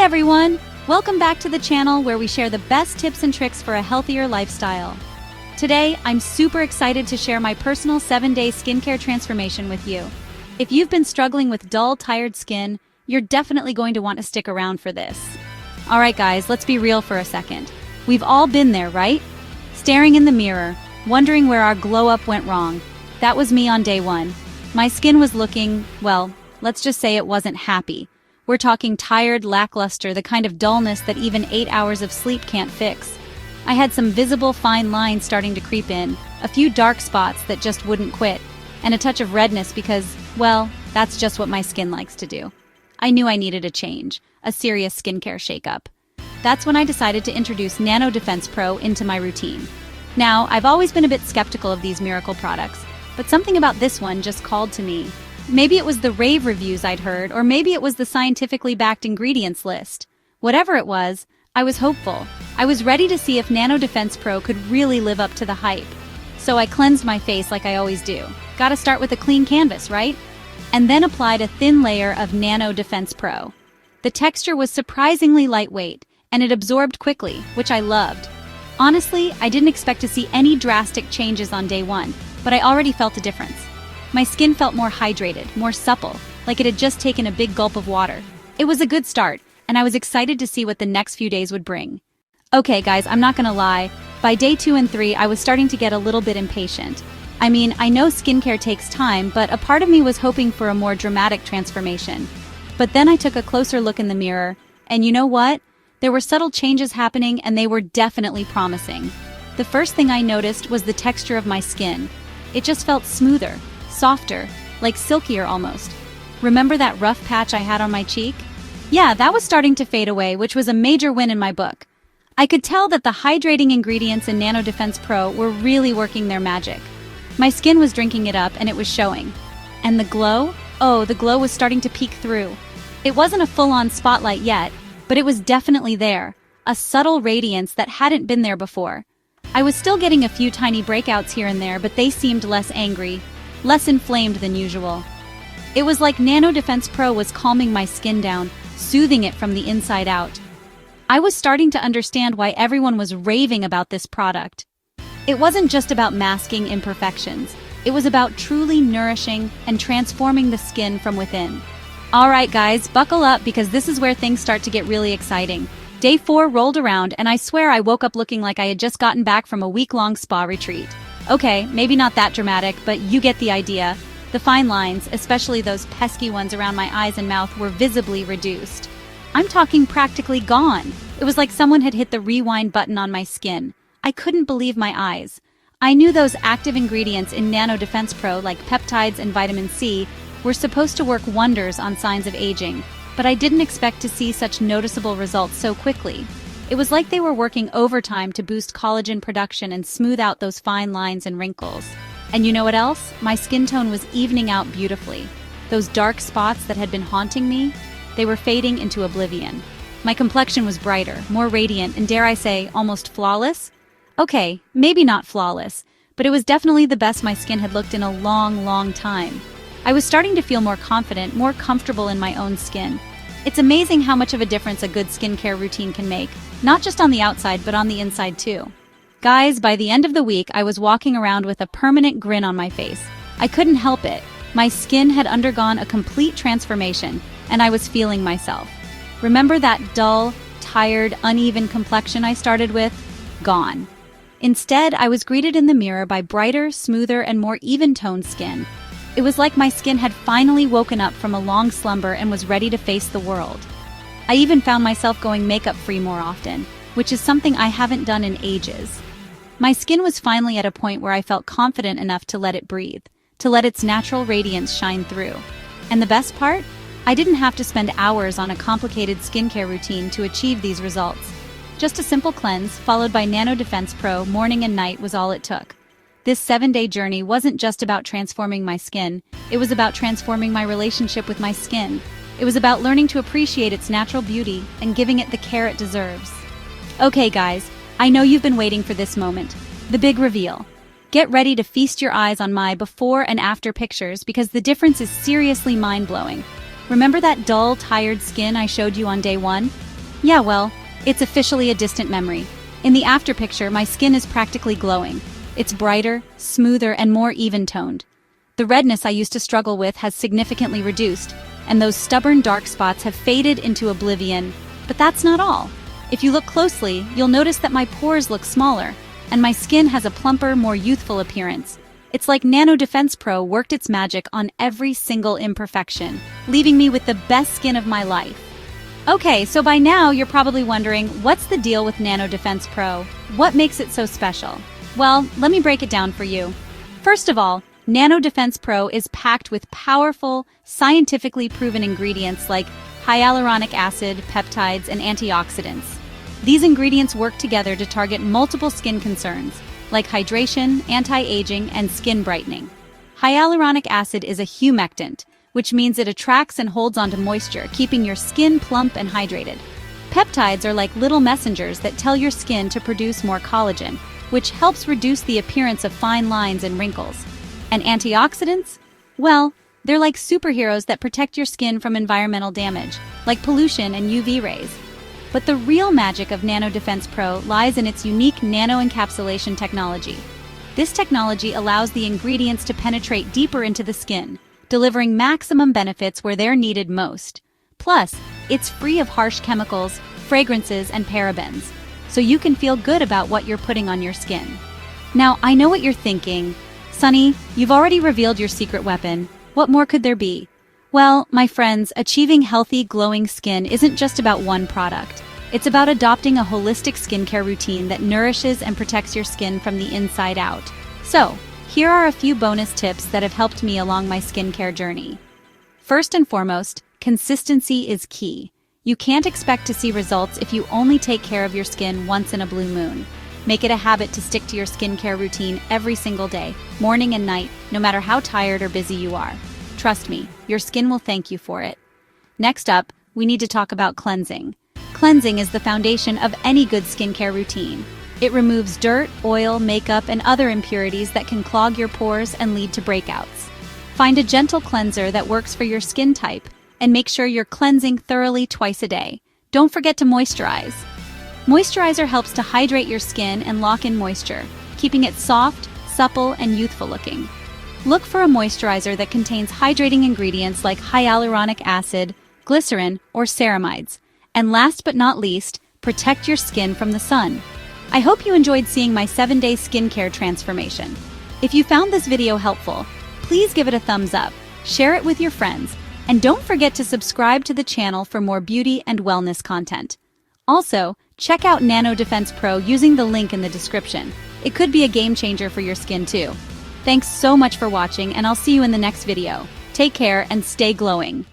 everyone! Welcome back to the channel where we share the best tips and tricks for a healthier lifestyle. Today, I'm super excited to share my personal 7-day skincare transformation with you. If you've been struggling with dull, tired skin, you're definitely going to want to stick around for this. Alright guys, let's be real for a second. We've all been there, right? Staring in the mirror, wondering where our glow-up went wrong. That was me on day one. My skin was looking, well, let's just say it wasn't happy. We're talking tired, lackluster, the kind of dullness that even 8 hours of sleep can't fix. I had some visible fine lines starting to creep in, a few dark spots that just wouldn't quit, and a touch of redness because, well, that's just what my skin likes to do. I knew I needed a change, a serious skincare shakeup. That's when I decided to introduce Nano Defense Pro into my routine. Now, I've always been a bit skeptical of these miracle products, but something about this one just called to me. Maybe it was the rave reviews I'd heard, or maybe it was the scientifically backed ingredients list. Whatever it was, I was hopeful. I was ready to see if Nano Defense Pro could really live up to the hype. So I cleansed my face like I always do. Gotta start with a clean canvas, right? And then applied a thin layer of Nano Defense Pro. The texture was surprisingly lightweight, and it absorbed quickly, which I loved. Honestly, I didn't expect to see any drastic changes on day one, but I already felt a difference. My skin felt more hydrated, more supple, like it had just taken a big gulp of water. It was a good start, and I was excited to see what the next few days would bring. Okay guys, I'm not gonna lie, by day 2 and 3 I was starting to get a little bit impatient. I mean, I know skincare takes time, but a part of me was hoping for a more dramatic transformation. But then I took a closer look in the mirror, and you know what? There were subtle changes happening and they were definitely promising. The first thing I noticed was the texture of my skin. It just felt smoother, softer, like silkier almost. Remember that rough patch I had on my cheek? Yeah, that was starting to fade away, which was a major win in my book. I could tell that the hydrating ingredients in Nano Defense Pro were really working their magic. My skin was drinking it up and it was showing. And the glow? Oh, the glow was starting to peek through. It wasn't a full-on spotlight yet, but it was definitely there, a subtle radiance that hadn't been there before. I was still getting a few tiny breakouts here and there, but they seemed less angry, less inflamed than usual. It was like Nano Defense Pro was calming my skin down, soothing it from the inside out. I was starting to understand why everyone was raving about this product. It wasn't just about masking imperfections. It was about truly nourishing and transforming the skin from within. Alright guys, buckle up because this is where things start to get really exciting. Day 4 rolled around and I swear I woke up looking like I had just gotten back from a week-long spa retreat. Okay, maybe not that dramatic, but you get the idea. The fine lines, especially those pesky ones around my eyes and mouth, were visibly reduced. I'm talking practically gone. It was like someone had hit the rewind button on my skin. I couldn't believe my eyes. I knew those active ingredients in Nano Defense Pro, like peptides and vitamin C, were supposed to work wonders on signs of aging, but I didn't expect to see such noticeable results so quickly. It was like they were working overtime to boost collagen production and smooth out those fine lines and wrinkles. And you know what else? My skin tone was evening out beautifully. Those dark spots that had been haunting me, they were fading into oblivion. My complexion was brighter, more radiant, and dare I say, almost flawless? Okay, maybe not flawless, but it was definitely the best my skin had looked in a long, long time. I was starting to feel more confident, more comfortable in my own skin. It's amazing how much of a difference a good skincare routine can make, not just on the outside, but on the inside too. Guys, by the end of the week, I was walking around with a permanent grin on my face. I couldn't help it. My skin had undergone a complete transformation, and I was feeling myself. Remember that dull, tired, uneven complexion I started with? Gone. Instead, I was greeted in the mirror by brighter, smoother, and more even-toned skin. It was like my skin had finally woken up from a long slumber and was ready to face the world. I even found myself going makeup-free more often, which is something I haven't done in ages. My skin was finally at a point where I felt confident enough to let it breathe, to let its natural radiance shine through. And the best part? I didn't have to spend hours on a complicated skincare routine to achieve these results. Just a simple cleanse, followed by Nano Defense Pro morning and night was all it took. This 7-day journey wasn't just about transforming my skin, it was about transforming my relationship with my skin. It was about learning to appreciate its natural beauty and giving it the care it deserves. Okay guys, I know you've been waiting for this moment, the big reveal. Get ready to feast your eyes on my before and after pictures because the difference is seriously mind-blowing. Remember that dull, tired skin I showed you on day 1? Yeah, well, it's officially a distant memory. In the after picture, my skin is practically glowing. It's brighter, smoother, and more even-toned. The redness I used to struggle with has significantly reduced, and those stubborn dark spots have faded into oblivion. But that's not all. If you look closely, you'll notice that my pores look smaller, and my skin has a plumper, more youthful appearance. It's like Nano Defense Pro worked its magic on every single imperfection, leaving me with the best skin of my life. Okay, so by now you're probably wondering, what's the deal with Nano Defense Pro? What makes it so special? Well, let me break it down for you. First of all, Nano Defense Pro is packed with powerful, scientifically proven ingredients like hyaluronic acid, peptides, and antioxidants. These ingredients work together to target multiple skin concerns, like hydration, anti-aging, and skin brightening. Hyaluronic acid is a humectant, which means it attracts and holds onto moisture, keeping your skin plump and hydrated. Peptides are like little messengers that tell your skin to produce more collagen, which helps reduce the appearance of fine lines and wrinkles. And antioxidants? Well, they're like superheroes that protect your skin from environmental damage, like pollution and UV rays. But the real magic of Nano Defense Pro lies in its unique nano-encapsulation technology. This technology allows the ingredients to penetrate deeper into the skin, delivering maximum benefits where they're needed most. Plus, it's free of harsh chemicals, fragrances, and parabens, so you can feel good about what you're putting on your skin. Now, I know what you're thinking. Sunny, you've already revealed your secret weapon. What more could there be? Well, my friends, achieving healthy, glowing skin isn't just about one product. It's about adopting a holistic skincare routine that nourishes and protects your skin from the inside out. So, here are a few bonus tips that have helped me along my skincare journey. First and foremost, consistency is key. You can't expect to see results if you only take care of your skin once in a blue moon. Make it a habit to stick to your skincare routine every single day, morning and night, no matter how tired or busy you are. Trust me, your skin will thank you for it. Next up, we need to talk about cleansing. Cleansing is the foundation of any good skincare routine. It removes dirt, oil, makeup, and other impurities that can clog your pores and lead to breakouts. Find a gentle cleanser that works for your skin type, and make sure you're cleansing thoroughly twice a day. Don't forget to moisturize. Moisturizer helps to hydrate your skin and lock in moisture, keeping it soft, supple, and youthful looking. Look for a moisturizer that contains hydrating ingredients like hyaluronic acid, glycerin, or ceramides. And last but not least, protect your skin from the sun. I hope you enjoyed seeing my 7-day skincare transformation. If you found this video helpful, please give it a thumbs up, share it with your friends, and don't forget to subscribe to the channel for more beauty and wellness content. Also, check out Nano Defense Pro using the link in the description. It could be a game changer for your skin too. Thanks so much for watching, and I'll see you in the next video. Take care and stay glowing.